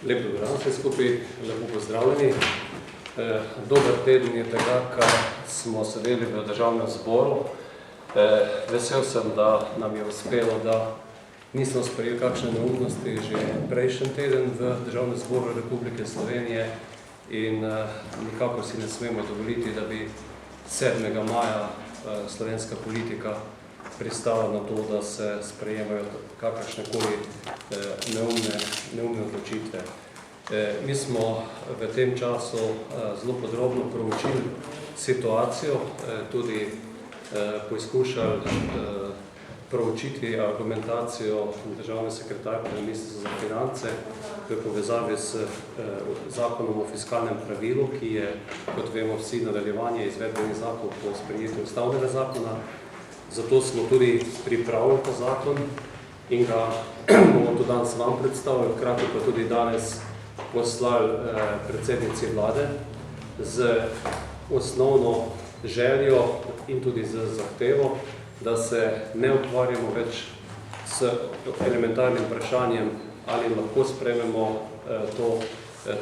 Lep dober dan vse skupaj, lepo pozdravljeni. Dober teden je tega, kar smo sedeli v Državnem zboru. Vesel sem, da nam je uspelo, da nismo sprejeli kakšne neumnosti že prejšnji teden v Državnem zboru Republike Slovenije in nikakor si ne smemo dovoliti, da bi 7. maja slovenska politika pristala na to, da se sprejemajo kakršnekoli neumne odločitve. Mi smo v tem času zelo podrobno proučili situacijo, tudi poizkušali proučiti argumentacijo državne sekretarke na Ministrstvu za finance v povezavi s zakonom o fiskalnem pravilu, ki je, kot vemo vsi, nadaljevanje izvedbenih zakonov po sprejetju ustavnega zakona. Zato smo tudi pripravili ta zakon in ga bomo tudi danes vam predstavili, hkrati pa tudi danes poslali predsednici vlade z osnovno željo in tudi z zahtevo, da se ne ukvarjamo več s elementarnim vprašanjem, ali lahko sprejmemo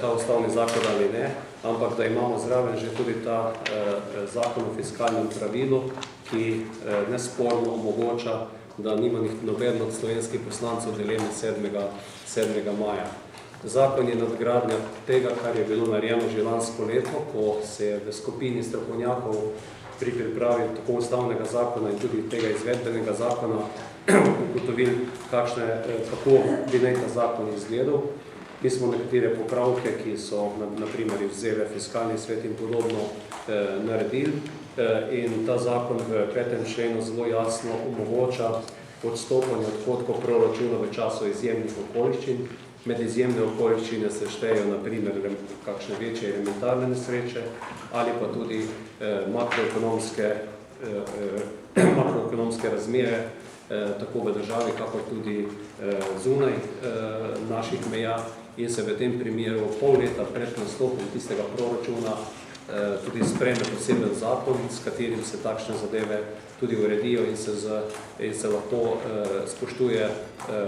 ta ustavni zakon ali ne, ampak da imamo zraven že tudi ta zakon o fiskalnem pravilu, ki nesporno omogoča, da nima noben od slovenskih poslancev dileme 7. maja. Zakon je nadgradnja tega, kar je bilo narejeno že lansko leto, ko se je v skupini strokovnjakov pri pripravi tako ustavnega zakona in tudi tega izvedbenega zakona ugotovili, kako bi naj ta zakon izgledal. Mi smo nekatere popravke, ki so na primer vzele fiskalni svet in podobno naredili in ta zakon v 5. členu zelo jasno omogoča odstopanje odhodkov proračuna v času izjemnih okoliščin. Med izjemne okoliščine se štejejo na primer kakšne večje elementarne nesreče ali pa tudi makroekonomske razmere tako v državi, kakor tudi zunaj naših meja in se v tem primeru pol leta pred nastopom tistega proračuna tudi sprejme poseben zakon, s katerim se takšne zadeve tudi uredijo in se lahko spoštuje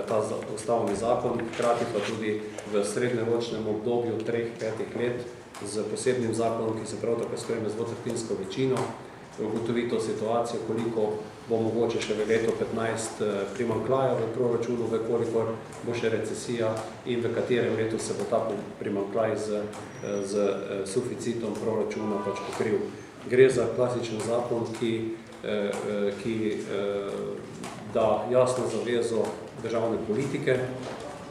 ta ustavni zakon, hkrati pa tudi v srednjeročnem obdobju 3-5 let z posebnim zakonom, ki se prav tako sprejme z dvotretjinsko večino, ugotovi to situacijo, koliko bo mogoče še v leto 15 primanjkljaja v proračunu, kolikor bo še recesija in v katerem letu se bo ta primanjkljaj z suficitom proračuna pač pokril. Gre za klasičen zakon, ki da jasno zavezo državne politike,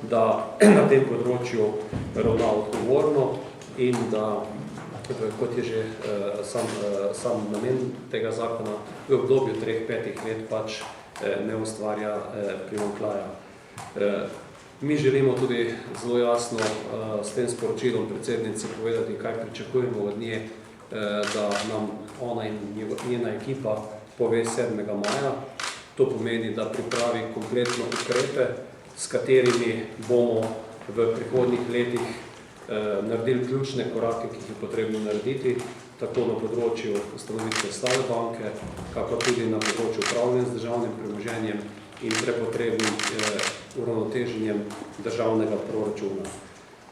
da na tem področju ravna odgovorno in da, kot je že sam namen tega zakona, v obdobju 3-5 let pač ne ustvarja primanjkljaja. Mi želimo tudi zelo jasno s tem sporočilom predsednici povedati, kaj pričakujemo od nje, da nam ona in njena ekipa pove 7. maja. To pomeni, da pripravi kompletno ukrepe, s katerimi bomo v prihodnjih letih naredili ključne korake, ki jih je potrebno narediti, tako na področju ustanovitve slabe banke, kakor tudi na področju upravljanja z državnim premoženjem in prepotrebnim uravnoteženjem državnega proračuna.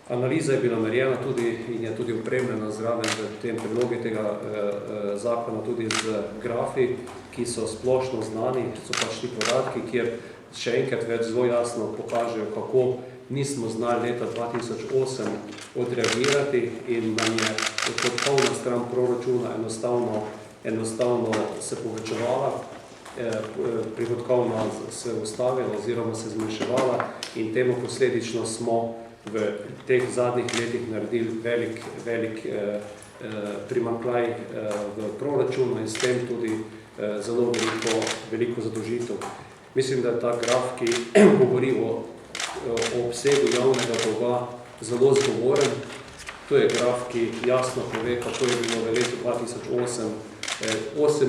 Analiza je bila narejena tudi in je tudi opremljena zraven v tem predlogu tega zakona tudi z grafi, ki so splošno znani, so pač ti podatki, kjer še enkrat več zelo jasno pokažejo, kako nismo znali leta 2008 odreagirati in nam je odhodkovna stran proračuna enostavno se povečevala, prihodkovna se ustavila oziroma se zmanjševala in temu posledično smo v teh zadnjih letih naredili velik primanjkljaj v proračunu in s tem tudi zelo veliko zadolžitev. Mislim, da je ta graf, ki govori o obsegu javnega dolga, zelo zgovoren. To je graf, ki jasno pove, kako je bilo v letu 2008 8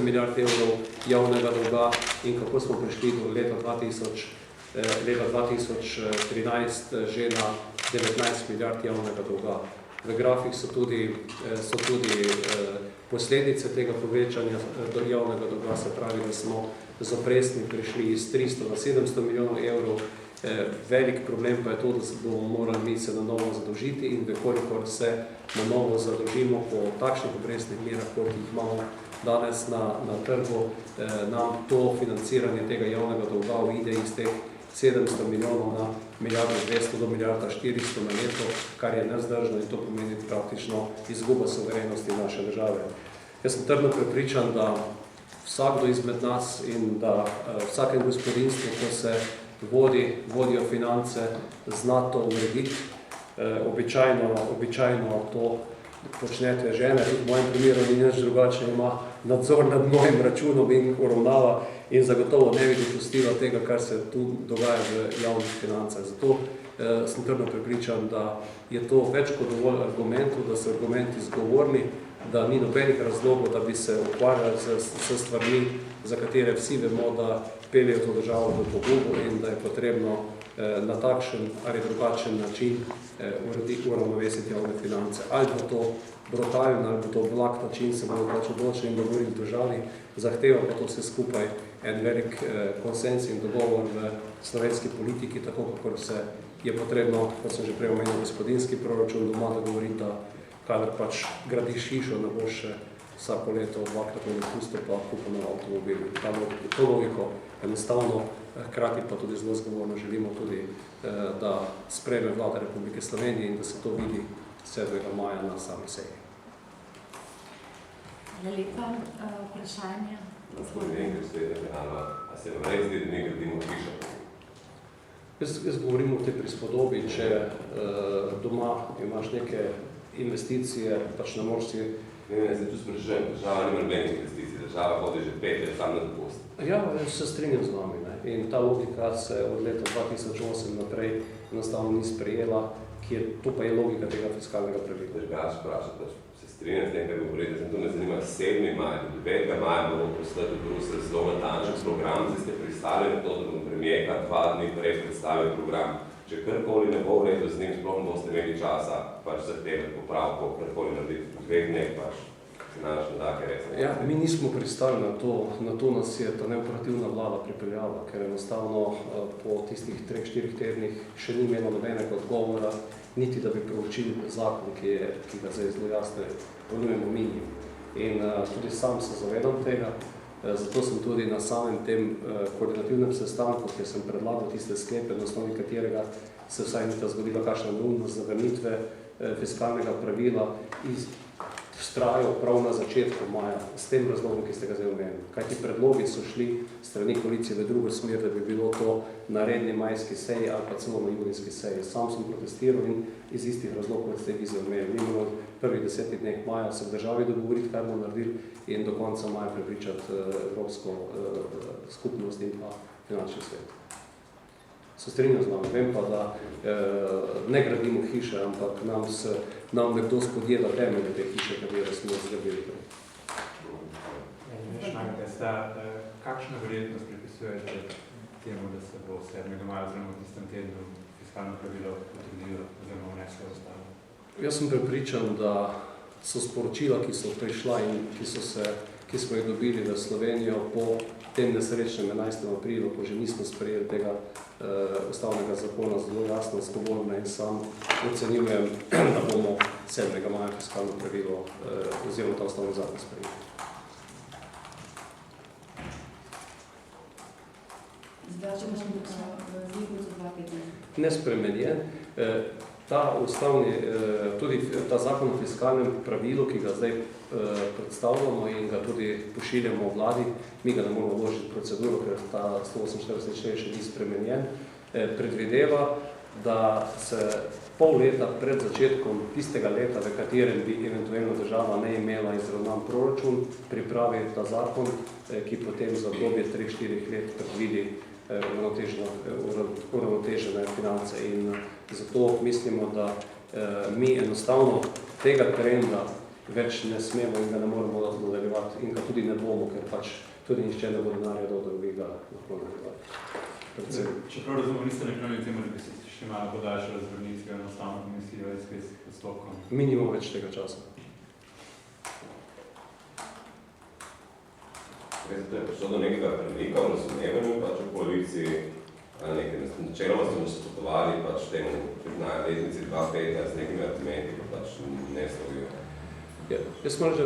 milijard evrov javnega dolga in kako smo prišli do leta 2013 že na 19 milijard javnega dolga. V grafih so tudi posledice tega povečanja javnega dolga, se pravi, da smo z obrestmi prišli iz 300 na 700 milijonov evrov, Velik problem pa je to, da se bomo morali mi se na novo zadolžiti in vekolikor se na novo zadolžimo po takšnih obrestnih merah, kot jih imamo danes na trgu, nam to financiranje tega javnega dolga uide iz teh 700 milijonov na milijardo 200 do milijarda 400 na leto, kar je nevzdržno in to pomeni praktično izguba suverenosti naše države. Jaz sem trdno prepričan, da vsakdo izmed nas in da vsakem gospodinstvu, ko se vodijo finance, zna to urediti. Običajno to počnete žene, tudi v mojem primeru ni nič drugače, ima nadzor nad mojim računom in uravnava in zagotovo ne bi dopustila tega, kar se tu dogaja v javnih financah. Zato sem trdno prepričan, da je to več kot dovolj argumentov, da so argumenti zgovorni, da ni nobenih razlogov, da bi se ukvarjali s stvarmi, za katere vsi vemo, da peljejo to državo v pogubo in da je potrebno na takšen ali drugačen način uravnovesiti javne finance. Ali bo to brutalen, ali bo to blag način, se bodo pač odločili in dogovorili v državi, zahteva pa to vse skupaj en velik konsens in dogovor v slovenski politiki, tako kakor se je potrebno, kot sem že prej omenil, gospodinski proračun doma dogovoriti, da kadar pač gradiš hišo, ne boš še vsako leto dvakrat v dopustu pa kupil nov avtomobil. To logiko enostavno, hkrati pa tudi zelo zgovorno želimo tudi, da sprejme Vlada Republike Slovenije in da se to vidi 7. maja na sami seji. Hvala lepa. Vprašanje? A se vam res zdi, da mi gradimo hišo? Jaz govorim o tej prispodobi, če doma imaš neke investicije, pač ne moreš si... Ne, se tu sprašujem, država nima nobenih investicij, država hodi že 5 let sam na dopust. Ja, se strinjam z vami, ne? In ta logika se od leta 2008 naprej enostavno ni sprejela, to pa je logika tega fiskalnega pravila. Drugače vprašati, se strinjam s tem, kaj govorite, sem tu me zanima 7. maja, do 9. maja bomo poslati v Bruselj zelo natančen program, zdaj ste pristali na to, da bom premijeka 2 dni prej predstavil program. Če karkoli ne bo v redu z njim, sploh ne boste imeli časa pač zahtevati popravkov, karkoli narediti v 2 dneh pač finančne take resne. Ja, mi nismo pristali na to nas je ta neoperativna vlada pripeljala, ker enostavno po tistih 3-4 tednih še ni imelo nobenega odgovora, niti da bi proučili zakon, ki ga zdaj zelo jasno ponujemo minimum. In tudi sam se zavedam tega, zato sem tudi na samem tem koordinativnem sestanku, kjer sem predlagal tiste sklepe, na osnovi katerega se vsaj ni ta zgodila kakšna neumnost zavrnitve fiskalnega pravila, vztrajal prav na začetku maja, s tem razlogom, ki ste ga zdaj omenili. Kajti predlogi so šli strani koalicije v drugo smer, da bi bilo to na redni majski seji ali pa celo na junijski seji. Sam sem protestiral in iz istih razlogov, kot ste vi zdaj omenili. Mi moramo v prvih 10 dneh maja se v državi dogovoriti, kaj bomo naredili in do konca maja prepričati Evropsko skupnost in pa finančni svet. Se strinjam z vami, vem pa, da ne gradimo hiše, ampak nam nekdo spodjeda temelje te hiše, katere smo zgradili. Kakšna verjetnost pripisujete temu, da se bo 7. maja oziroma v tistem tednu fiskalno pravilo potrdilo oziroma vneslo ostalo? Jaz sem prepričan, da so sporočila, ki so prišla in ki smo jih dobili v Slovenijo po tem nesrečnem 11. aprilu, ko že nismo sprejeli tega ustavnega zakona, zelo jasno, zgovorna in sam ocenjujem, da bomo 7. maja fiskalno pravilo oziroma ta ustavni zakon sprejeli. Zdaj, če bomo zliku za 2 tedne. Nespremenjen. Tudi ta zakon o fiskalnem pravilu, ki ga zdaj predstavljamo in ga tudi pošiljamo vladi, mi ga ne moramo vložiti v proceduro, ker ta 148 člen še ni spremenjen, predvideva, da se pol leta pred začetkom tistega leta, v katerem bi eventualno država ne imela izravnan proračun, pripravi ta zakon, ki potem za obdobje 3-4 let predvidi uravnotežene finance. In zato mislimo, da mi enostavno tega trenda več ne smemo in ga ne moremo nadaljevati in ga tudi ne bomo, ker pač tudi nišče ne bo denarja dal, da bi ga lahko nadaljevati. Čeprav razumem, niste naklonjeni temu, da bi se še malo podaljšali razvrnitvijo na ustavno komisijo s postopkom? Mi nimamo več tega časa. Zato je prišlo do nekega premika v razumevanju pač v koaliciji Načeloma smo nasprotovali pač temu letnici 2015 z nekimi argumenti, pa pač ne slovijo. Ja, jaz moram reči,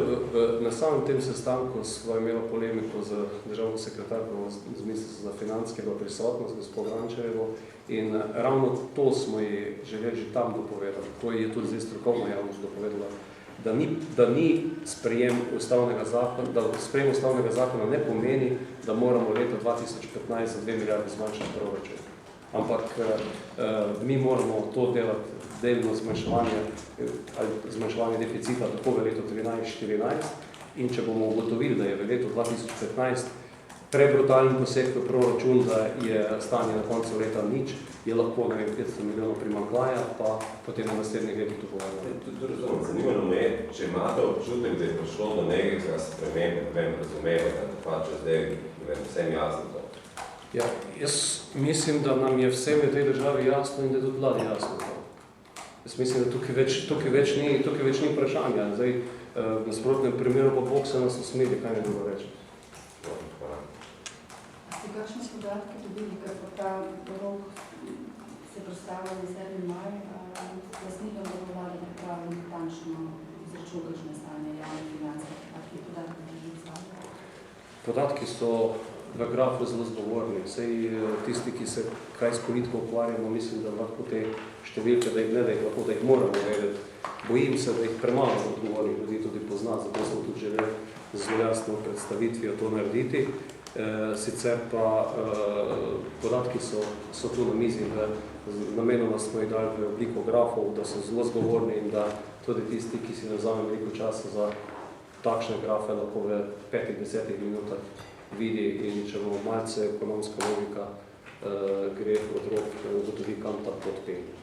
na samem tem sestanku smo imeli polemiko z državno sekretarko z Ministrstva za finance, ki je bila prisotnost, gospod Rančerevo, in ravno to smo ji želeli že tam dopovedati. To je tudi zdaj strokovna javnost dopovedala, da ni sprejem ustavnega zakona ne pomeni, da moramo leta 2015 za 2 milijarde zmanjšati proračun. Ampak mi moramo to delati delno zmanjševanje deficita tako v letu 13-14 in če bomo ugotovili, da je v letu 2015 prebrutalni poseg v proračun, da je stanje na koncu leta nič, je lahko 500 milijonov primanjkljaja, pa potem na naslednjih letih to povedano. Zanimalo me je, če imate občutek, da je prišlo do nekega spremembe, razumevanja, da pa če zdaj vsem jasno to. Ja, jaz mislim, da nam je vsem v tej državi jasno in da je tudi vladi jasno to. Jaz mislim, da tukaj več ni vprašanja. Zdaj, v nasprotnem primeru pa Bog se nas usmeri, kaj ne drugo reči. Ste kakšne podatke dobili, ker pa ta rok se predstavlja na 7. maj, lastnikom da bo vlada pripravila natančno izračun, kakšno stanje javne finance, kakšne podatke drži vzstavljajo? Podatki so v grafu zelo zgovorni. Sej tisti, ki se kaj s politiko ukvarjamo, mislim, da lahko te številke, da jih moramo vedeti. Bojim se, da jih premalo odgovornih ljudi tudi pozna, zato smo tudi želeli z zelo jasno predstavitvijo to narediti. Sicer pa podatki so tu na mizi, namenoma smo jih dali v obliko grafov, da so zelo zgovorni in da tudi tisti, ki si ne vzame veliko časa za takšne grafe, lahko v 5-10 minutah vidi in če bomo malce ekonomska logika gre od rok, ugotovi, kam ta pot pelje.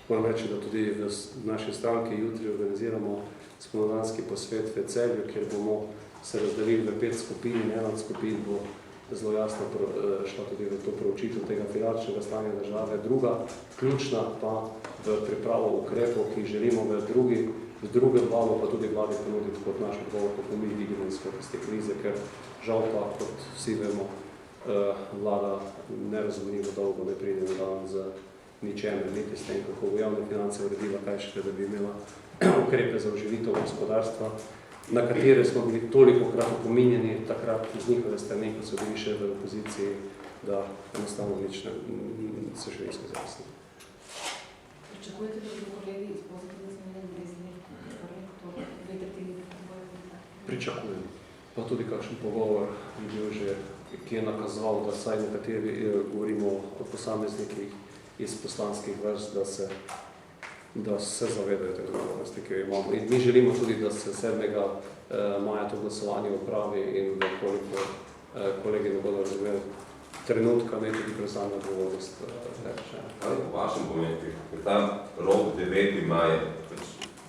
Moram reči, da tudi v naši stranki jutri organiziramo spomladanski posvet v Celju, kjer bomo se razdelili v 5 skupin in ena od skupin bo zelo jasno šla tudi v to preučitev tega finančnega stanja države. Druga, ključna pa v pripravo ukrepov, ki želimo v drugem valu pa tudi vladi ponuditi kot naš odgovor, kako mi vidimo izhod iz te krize, ker žal pa, kot vsi vemo, vlada nerazumljivo dolgo ne pride na dan z ničemer, niti s tem, kako v javne finance uredila, kaj še, da bi imela ukrepe za oživitev gospodarstva, na katere smo bili tolikokrat opominjeni, takrat z njihove strani, ko so bili še v opoziciji, da enostavno nič se še nisko zasni. Pričakujete, da bodo kolegi iz pozitivne zmenjeni brezli, to 2/3 Pričakujem. Pa tudi kakšen pogovor je bil že, ki je nakazoval, da saj nekateri govorimo o posameznikih iz poslanskih vrst, da se zavedajo te odgovornosti, ki jo imamo. In mi želimo tudi, da se 7. maja to glasovanje opravi in da koliko kolegi ne bodo razumeli trenutka, ne tudi prevzame odgovornost. Ali po vašem pomenu, ker ta rok 9. maja je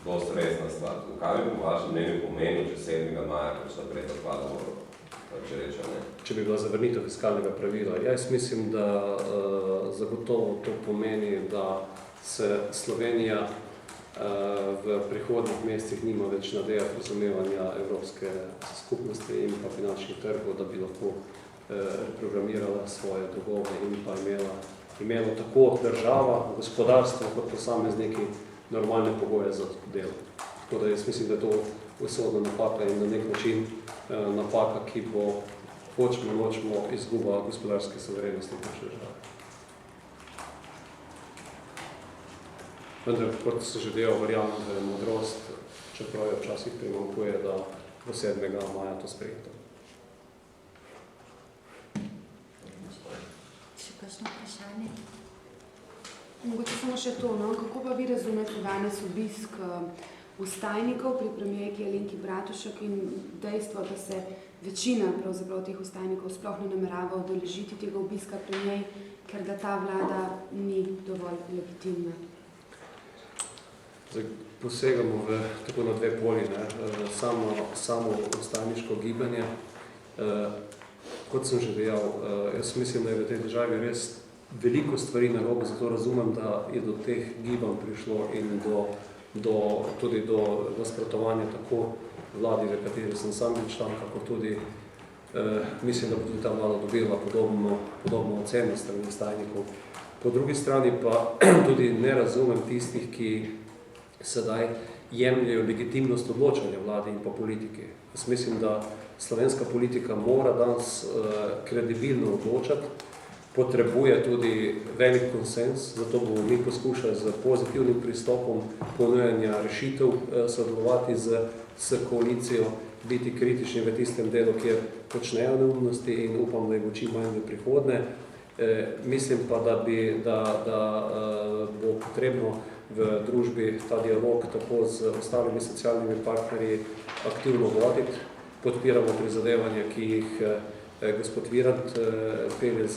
dosti resna stvar. Kaj bi po vašem mnenju pomenil, če 7. maja, ker so naprej odpadamo, če reče ne? Če bi bila zavrnitev fiskalnega pravila. Jaz mislim, da zagotovo to pomeni, da se Slovenija v prihodnjih mesecih nima več nadeja razumevanja Evropske skupnosti in pa finančnih trgov, da bi lahko reprogramirala svoje dolgove in pa imelo tako država, gospodarstvo kot posamezniki normalne pogoje za delo. Tako da jaz mislim, da je to usodna napaka in na nek način napaka, ki bo hočemo izguba gospodarske suverenosti naše države. Vendar, kot se že dejal, verjamem, da je modrost, čeprav je včasih primanjkuje, da do 7. maja to sprejeto. Še kakšno vprašanje? Mogoče samo še to, no? Kako pa vi razumete danes obisk ustajnikov pri premijerki Alenki Bratušek in dejstvo, da se večina pravzaprav teh ustajnikov sploh ne namerava udeležiti tega obiska premijer, ker da ta vlada ni dovolj legitimna? Zdaj, posegamo tako na 2 poli, samo ustajniško gibanje. Kot sem že dejal, jaz mislim, da je v tej državi res veliko stvari narobe, zato razumem, da je do teh gibanj prišlo in tudi do nasprotovanja tako vladi, v kateri sem sam bil član, kako tudi Mislim, da bo tudi ta vlada dobila podobno oceno strani stajnikov. Po drugi strani pa tudi ne razumem tistih, ki sedaj jemljajo legitimnost odločanja vlade in pa politike. Jaz mislim, da slovenska politika mora danes kredibilno odločati, potrebuje tudi velik konsens, zato bomo mi poskušali z pozitivnim pristopom ponujanja rešitev sodelovati s koalicijo, biti kritični v tistem delu, kjer počnejo neumnosti in upam, da jih bo čim manj v prihodnje. Mislim pa, da bo potrebno v družbi ta dialog tako z ostalimi socialnimi partnerji aktivno voditi. Podpiramo prizadevanja, ki jih gospod Virant pelje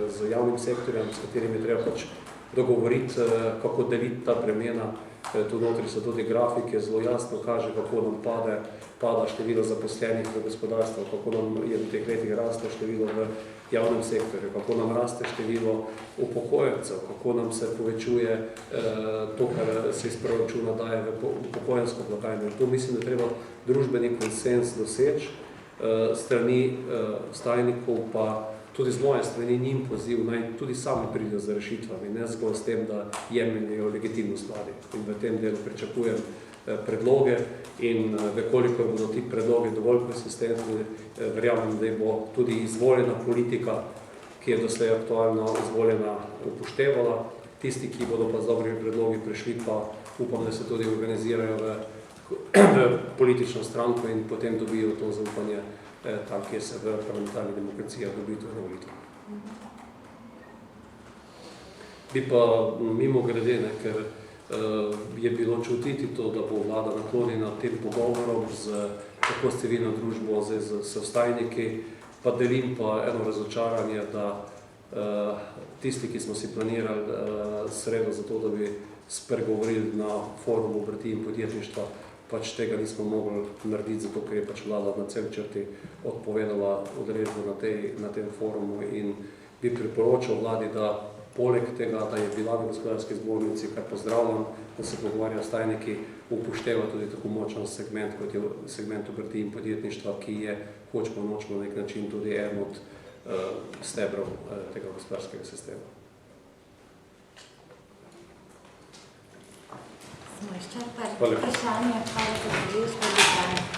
z javnim sektorjem, s katerim je treba pač dogovoriti, kako deliti ta bremena. Tu notri so tudi grafike, zelo jasno kaže, kako nam pada število zaposlenih v gospodarstvu, kako nam je v teh letih raste število v javnem sektorju, kako nam raste število upokojencev, kako nam se povečuje to, kar se iz proračuna daje v upokojensko blagajno. Tu mislim, da treba družbeni konsens doseči, strani stajnikov pa tudi z moje strani njim poziv, naj tudi sami pridejo za rešitvami, ne zgolj s tem, da jemljajo legitimnost vladi. In v tem delu pričakujem predloge in vekoliko bodo ti predlogi dovolj konsistentni, verjamem, da bo tudi izvoljena politika, ki je doslej aktualno izvoljena, upoštevala. Tisti, ki bodo pa z dobrimi predlogi prišli, pa upam, da se tudi organizirajo v politično stranko in potem dobijo to zaupanje tam, kjer se v parlamentarni demokraciji dobi to na volitve. Bi pa mimo grede, ker je bilo čutiti to, da bo vlada naklonjena tem pogovorom tako s civilno družbo, z vstajniki, pa delim pa eno razočaranje, da tisti, ki smo si planirali sredo za to, da bi spregovorili na forumu obrti in podjetništva, pač tega nismo mogli narediti, zato ker je pač vlada na cel črti odpovedala udeležbo na tem forumu in bi priporočal vladi, da poleg tega, da je bila v gospodarski zbornici, kar pozdravljam, da se pogovarjajo stajniki, upošteva tudi tako močan segment, kot je segment obrti in podjetništva, ki je hočemo nočemo na nek način tudi eden od stebrov tega gospodarskega sistema. Smo izčrpali vprašanje, hvala za udeležbo.